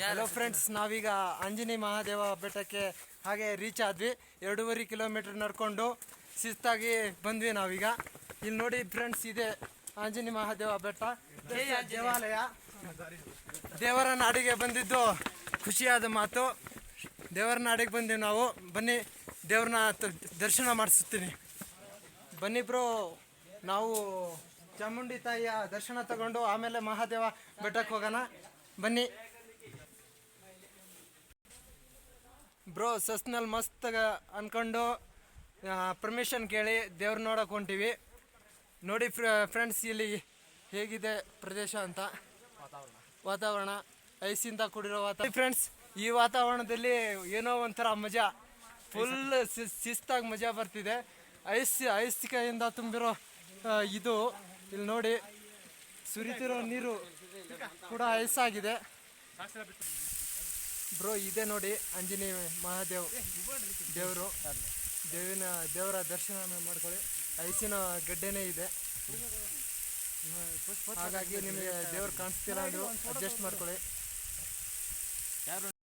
Hello friends, ನಾವೀಗ ಆಂಜನೇಯ ಮಹಾದೇವ ಬೆಟ್ಟಕ್ಕೆ ಹಾಗೆ ರೀಚ್ ಆದ್ವಿ. 2.5 ಕಿಲೋಮೀಟರ್ ನಡ್ಕೊಂಡು ಶಿಸ್ತಾಗಿ ಬಂದ್ವಿ ನಾವೀಗ. ಇಲ್ಲಿ ನೋಡಿ ಫ್ರೆಂಡ್ಸ್, ಇದೆ ಆಂಜನೇಯ ಮಹಾದೇವ ಬೆಟ್ಟ ದೇವಾಲಯ. ದೇವರ ನಾಡಿಗೆ ಬಂದಿದ್ದು ಖುಷಿಯಾದ ಮಾತು. ದೇವರ ನಾಡಿಗೆ ಬಂದ್ವಿ ನಾವು. ಬನ್ನಿ, ದೇವ್ರನ್ನ ದರ್ಶನ ಮಾಡಿಸ್ತೀನಿ. ಬನ್ನಿ ಬ್ರೋ, ನಾವು ಚಾಮುಂಡಿ ತಾಯಿಯ ದರ್ಶನ ತಗೊಂಡು ಆಮೇಲೆ ಮಹಾದೇವ ಬೆಟ್ಟಕ್ಕೆ ಹೋಗೋಣ. ಬನ್ನಿ ಬ್ರೋ. ಸಸ್ನಲ್ಲಿ ಮಸ್ತ್ ಅನ್ಕೊಂಡು ಪರ್ಮಿಷನ್ ಕೇಳಿ ದೇವ್ರ ನೋಡಕ್ಕೆ ಹೊಂಟಿವಿ. ನೋಡಿ ಫ್ರೆಂಡ್ಸ್, ಇಲ್ಲಿ ಹೇಗಿದೆ ಪ್ರದೇಶ ಅಂತ. ವಾತಾವರಣ ಐಸಿಂದ ಕೂಡಿರೋ ವಾತಾವರಣ ಫ್ರೆಂಡ್ಸ್. ಈ ವಾತಾವರಣದಲ್ಲಿ ಏನೋ ಒಂಥರ ಮಜಾ, ಫುಲ್ ಶಿಸ್ತಾಗಿ ಮಜಾ ಬರ್ತಿದೆ. ಐಸಿಕೆಯಿಂದ ತುಂಬಿರೋ ಇದು. ಇಲ್ಲಿ ನೋಡಿ, ಸುರಿತಿರೋ ನೀರು ಕೂಡ ಐಸಾಗಿದೆ ಬ್ರೋ. ಇದೆ ನೋಡಿ ಆಂಜನೇಯ ಮಹಾದೇವ್ ದೇವರ ದರ್ಶನ ಮಾಡ್ಕೊಳ್ಳಿ. ಐಸಿನ ಗಡ್ಡೆನೇ ಇದೆ, ಹಾಗಾಗಿ ನಿಮಗೆ ದೇವ್ರು ಕಾಣಿಸ್ತಿಲ್ಲ ಅಂದ್ರು ಅಡ್ಜಸ್ಟ್ ಮಾಡ್ಕೊಳ್ಳಿ.